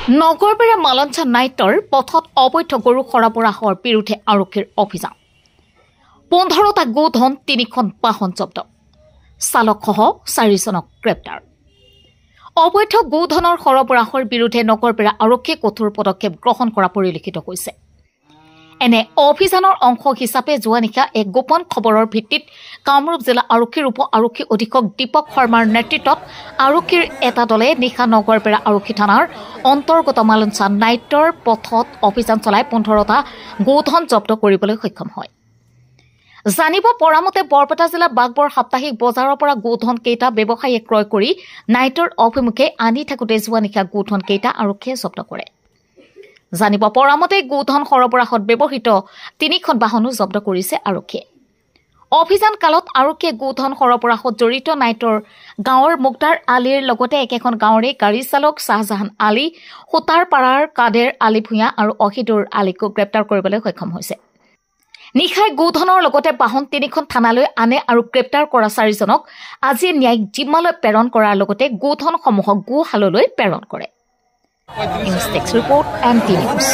নগৰবেৰা মালঞ্চা নাইটৰ পথত অবৈধ গৰু সৰবৰাহৰ বিৰুদ্ধে আৰক্ষীৰ অভিযান 15টা গোধন 3খন বাহন জব্দ চালকসহ 4জনক গ্ৰেপ্তাৰ অবৈধ গোধনৰ সৰবৰাহৰ বিৰুদ্ধে নগৰবেৰা আৰক্ষীয়ে কঠোৰ পদক্ষেপ গ্ৰহণ কৰা পৰিলক্ষিত হৈছে এনে অভিযানৰ অংশ হিচাপে যোৱা নিশা এক গোপন খবৰৰ ভিত্তিত কামৰূপ জিলা আৰক্ষীৰ উপ আৰক্ষী অধীক্ষক দীপক শৰ্মাৰ নেতৃত্বত আৰক্ষীৰ এটা দলে নিশা নগৰবেৰা আৰক্ষী থানাৰ অন্তৰ্গত মালঞ্চা নাইটৰ পথত অভিযান চলাই 15টা গোধন জব্দ কৰিবলৈ সক্ষম হয় জানিব পৰা মতে বৰপেটা জিলাৰ বাগবৰ সাপ্তাহিক বজাৰৰ পৰা গোধন কেইটা ব্যৱসায়ীয়ে ক্ৰয় কৰি নাইটৰ অভিমুখে আনি থাকোতে যোৱা নিশা গোধন কেইটা আৰক্ষীয়ে জব্দ কৰে জানিব পৰা মতে গোধন সৰবৰাহত ব্যৱহৃত 3খন বাহনো জব্দ কৰিছে আৰক্ষীয়ে অভিযান কালত আৰক্ষীয়ে গোধন সৰবৰাহত জড়িত নাইটৰ গাঁৱৰ মুক্তাৰ আলীৰ লগতে একেখন গাঁৱৰে গাড়ী চালক শাহজাহান আলী হোতাৰপাৰাৰ কাদেৰ আলী ভূঞা আৰু অহিদুৰ আলীকো গ্ৰেপ্তাৰ কৰিবলৈ সক্ষম হৈছে নিশাই গোধনৰ লগতে বাহন 3খন থানালৈ আনে আৰু গ্ৰেপ্তাৰ কৰা 4জনক আজি ন্যায়িক জিম্মালৈ প্ৰেৰণ কৰাৰ লগতে গোধনসমূহক গোহাললৈ প্ৰেৰণ কৰে News Text Report MT News.